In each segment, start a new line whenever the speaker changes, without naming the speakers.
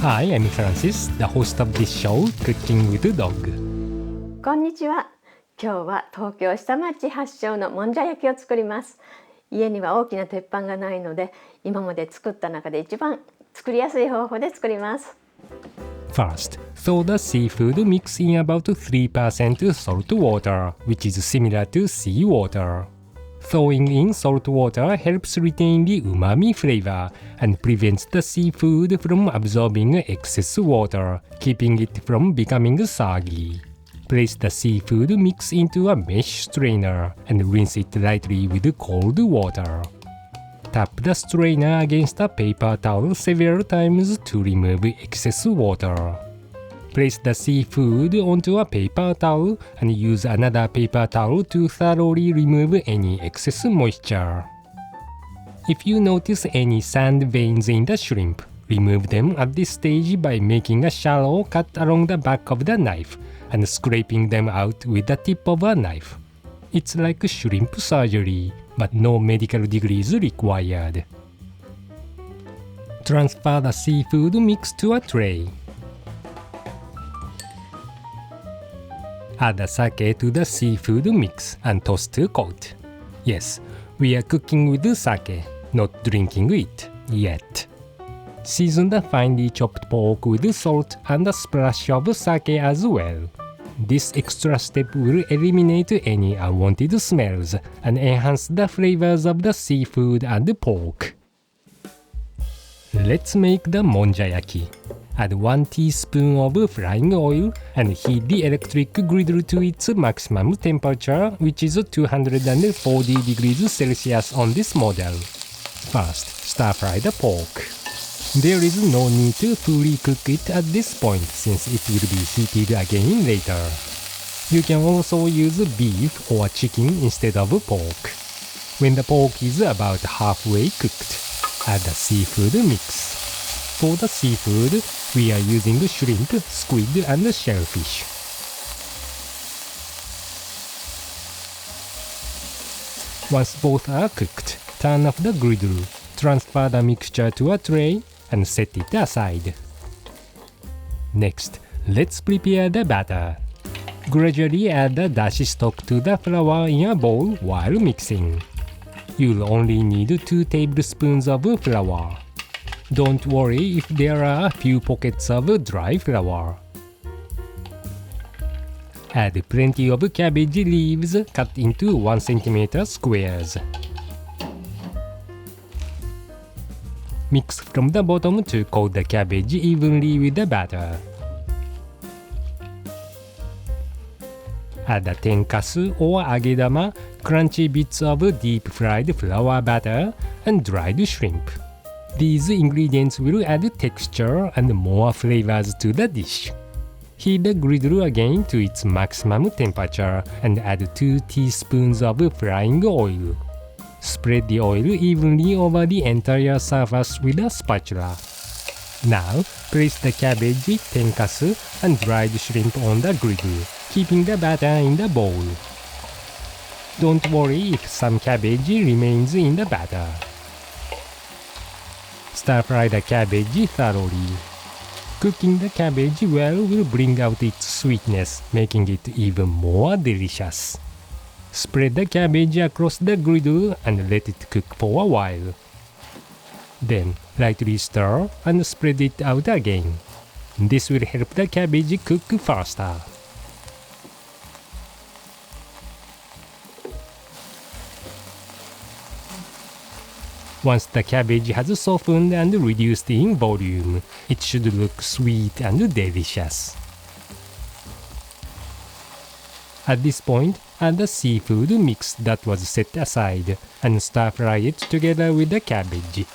Hi, I'm Francis, the host of this show, Cooking with Dog.
こんにちは。今日は東京下町発祥のもんじゃ焼きを作ります。家には大きな鉄板がないので、今まで作った中で一番作りやすい方法で作ります。
First, thaw the seafood mix in about 3% salt water, which is similar to seawater. Thawing in salt water helps retain the umami flavor and prevents the seafood from absorbing excess water, keeping it from becoming soggy. Place the seafood mix into a mesh strainer and rinse it lightly with cold water. Tap the strainer against a paper towel several times to remove excess water. Place the seafood onto a paper towel and use another paper towel to thoroughly remove any excess moisture. If you notice any sand veins in the shrimp, remove them at this stage by making a shallow cut along the back of the knife and scraping them out with the tip of a knife. It's like shrimp surgery, but no medical degrees required. Transfer the seafood mix to a tray. Add the sake to the seafood mix and toss to coat. Yes, we are cooking with sake, not drinking it yet. Season the finely chopped pork with salt and a splash of sake as well. This extra step will eliminate any unwanted smells and enhance the flavors of the seafood and pork. Let's make the monjayaki. Add 1 teaspoon of frying oil and heat the electric griddle to its maximum temperature, which is 240 degrees Celsius on this model. First, stir-fry the pork. There is no need to fully cook it at this point since it will be heated again later. You can also use beef or chicken instead of pork. When the pork is about halfway cooked, add the seafood mix. For the seafood, we are using shrimp, squid, and shellfish. Once both are cooked, turn off the griddle, transfer the mixture to a tray, and set it aside. Next, let's prepare the batter. Gradually add the dashi stock to the flour in a bowl while mixing. You'll only need 2 tablespoons of flour. Don't worry if there are a few pockets of dry flour. Add plenty of cabbage leaves cut into 1 cm squares. Mix from the bottom to coat the cabbage evenly with the batter. Add the tenkasu or agedama, crunchy bits of deep-fried flour batter, and dried shrimp. These ingredients will add texture and more flavors to the dish. Heat the griddle again to its maximum temperature and add 2 teaspoons of frying oil. Spread the oil evenly over the entire surface with a spatula. Now, place the cabbage, tenkasu, and dried shrimp on the griddle, keeping the batter in the bowl. Don't worry if some cabbage remains in the batter. Stir-fry the cabbage thoroughly. Cooking the cabbage well will bring out its sweetness, making it even more delicious. Spread the cabbage across the griddle and let it cook for a while. Then, lightly stir and spread it out again. This will help the cabbage cook faster. Once the cabbage has softened and reduced in volume, it should look sweet and delicious. At this point, add the seafood mix that was set aside and stir-fry it together with the cabbage.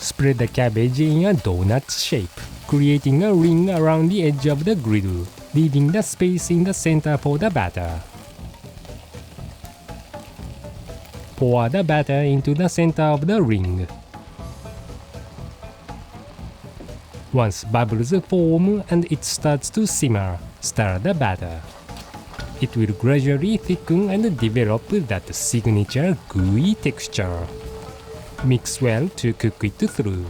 Spread the cabbage in a donut shape, creating a ring around the edge of the griddle, leaving the space in the center for the batter. Pour the batter into the center of the ring. Once bubbles form and it starts to simmer, stir the batter. It will gradually thicken and develop that signature gooey texture. Mix well to cook it through.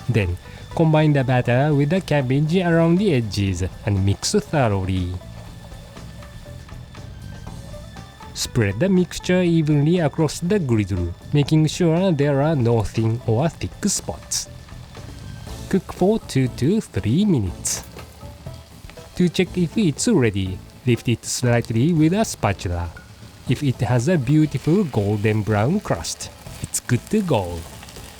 Then, combine the batter with the cabbage around the edges and mix thoroughly. Spread the mixture evenly across the griddle, making sure there are no thin or thick spots. Cook for 2 to 3 minutes. To check if it's ready, lift it slightly with a spatula. If it has a beautiful golden brown crust, it's good to go.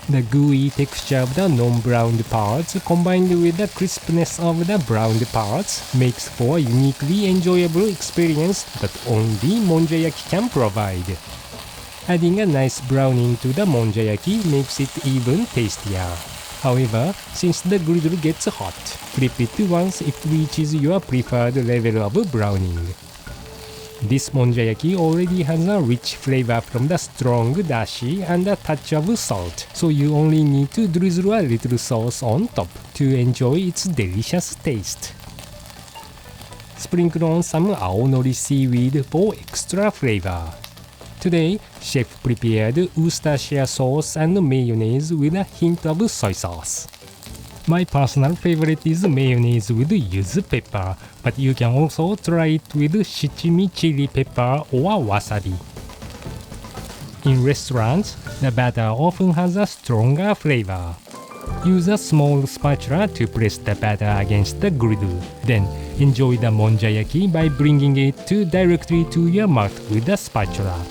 The gooey texture of the non-browned parts combined with the crispness of the browned parts makes for a uniquely enjoyable experience that only Monjayaki can provide. Adding a nice browning to the Monjayaki makes it even tastier. However, since the griddle gets hot, flip it once it reaches your preferred level of browning. This Monjayaki already has a rich flavor from the strong dashi and a touch of salt, so you only need to drizzle a little sauce on top to enjoy its delicious taste. Sprinkle on some Aonori seaweed for extra flavor. Today, chef prepared Worcestershire sauce and mayonnaise with a hint of soy sauce. My personal favorite is mayonnaise with yuzu pepper, but you can also try it with shichimi chili pepper or wasabi. In restaurants, the batter often has a stronger flavor. Use a small spatula to press the batter against the griddle. Then, enjoy the Monjayaki by bringing it directly to your mouth with a spatula.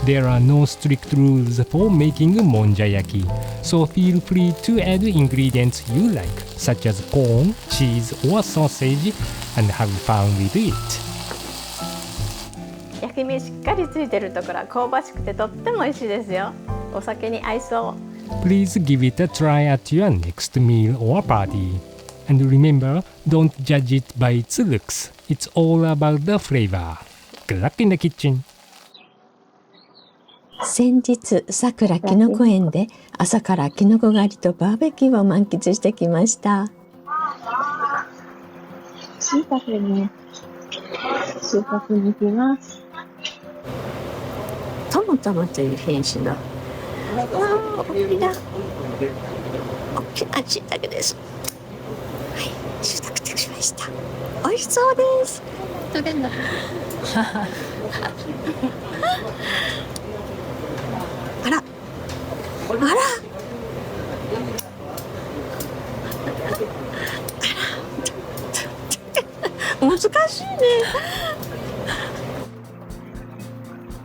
There are no strict rules for making Monjayaki, so feel free to add ingredients you like, such as corn, cheese, or sausage, and have fun with it.
焼き目しっかりついてるところは香ばしくてとっても美味しいですよ。お酒に合いそう。
Please give it a try at your next meal or party. And remember, don't judge it by its looks. It's all about the flavor. Good luck in the kitchen!
先日、さくらきのこ園で朝からきのこ狩りとバーベキューを満喫してきました。
しいたけね、収穫に行きます。
トモトモという品種の大きなしいたけです。はい、収穫しました。美味しそうです。取れんのあら、あら、難しいね。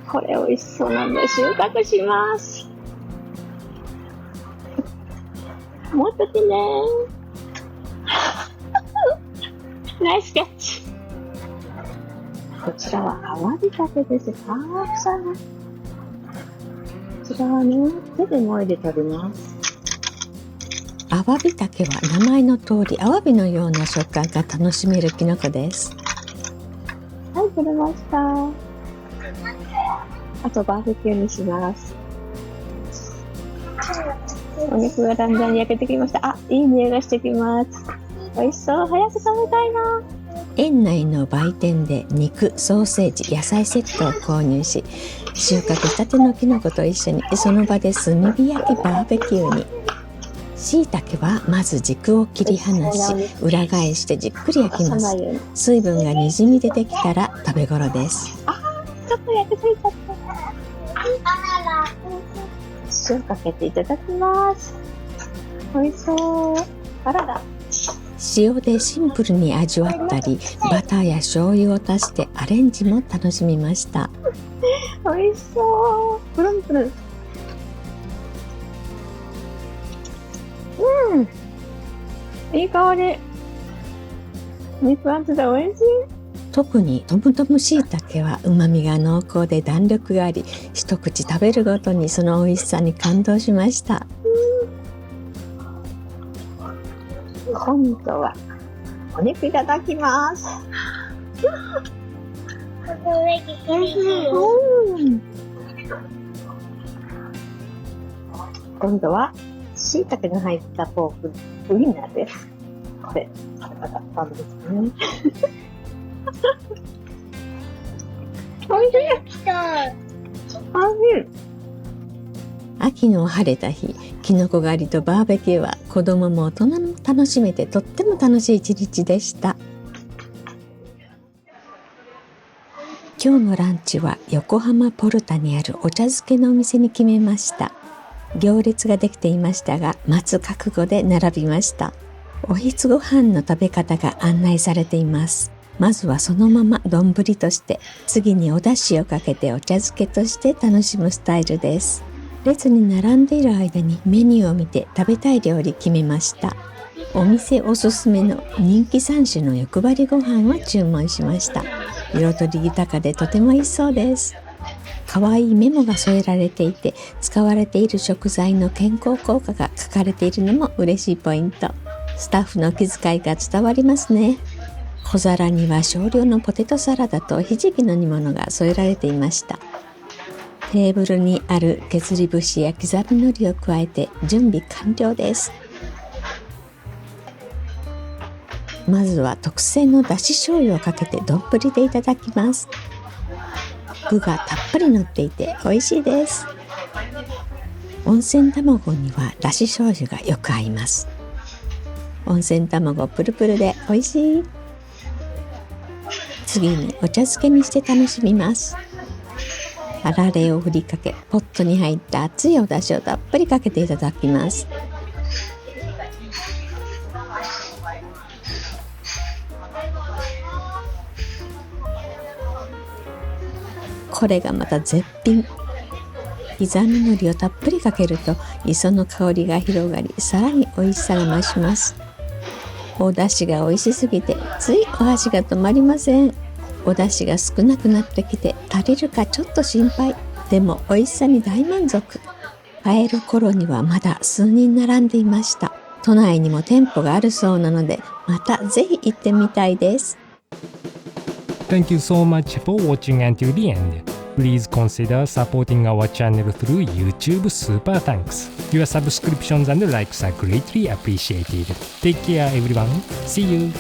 これ美味しそうなんで収穫します。もう一つね。ナイスキャッチ。こちらはアワビタケです。たくさん。こちらはね、手でもいで食べます。
アワビタケは名前の通りアワビのような食感が楽しめるキノコです。
はい、取れました。あとバーベキューにします。お肉がだんだん焼けてきました。あ、いい匂いがしてきます。美味しそう。早く食べたいな。
園内の売店で肉、ソーセージ、野菜セットを購入し、収穫したてのきのこと一緒にその場で炭火焼きバーベキューに。しいたけはまず軸を切り離し、裏返してじっくり焼きます。水分がにじみ出てきたら食べ頃です。
あ、ちょっと焼けついちゃった。塩かけていただきます。美味しそう。あらら。
塩でシンプルに味わったり、バターや醤油を足してアレンジも楽しみました。
美味しそう。プルンプルン。いい香り。肉厚で美味しい。
特にトムトムしいたけは旨味が濃厚で弾力があり、一口食べるごとにその美味しさに感動しました。
今度はお肉いただきます。今度はしいたけの入ったポークウインナーです。これ食べたかったんですね。おいしい。おいしい。
秋の晴れた日、きのこ狩りとバーベキューは子供も大人も楽しめてとっても楽しい一日でした。今日のランチは横浜ポルタにあるお茶漬けのお店に決めました。行列ができていましたが、待つ覚悟で並びました。おひつご飯の食べ方が案内されています。まずはそのまま丼として、次にお出汁をかけてお茶漬けとして楽しむスタイルです。列に並んでいる間にメニューを見て食べたい料理決めました。お店おすすめの人気3種の欲張りご飯を注文しました。彩り豊かでとても美味しそうです。かわいいメモが添えられていて、使われている食材の健康効果が書かれているのも嬉しいポイント。スタッフの気遣いが伝わりますね。小皿には少量のポテトサラダとひじきの煮物が添えられていました。テーブルにある削り節や刻み海苔を加えて準備完了です。まずは特製のだし醤油をかけて丼でいただきます。具がたっぷり乗っていて美味しいです。温泉卵にはだし醤油がよく合います。温泉卵プルプルで美味しい。次にお茶漬けにして楽しみます。あられを振りかけ、ポットに入った熱いお出汁をたっぷりかけていただきます。これがまた絶品。刻み海苔をたっぷりかけると磯の香りが広がり、さらに美味しさが増します。お出汁が美味しすぎてついお箸が止まりません。お出汁が少なくなってきて足りるかちょっと心配。でも美味しさに大満足。帰る頃にはまだ数人並んでいました。都内にも店舗があるそうなので、またぜひ行ってみたいです。
Thank you so much for watching until the end. Please consider supporting our channel through YouTube Super Thanks. Your subscriptions and likes are greatly appreciated. Take care everyone. See you.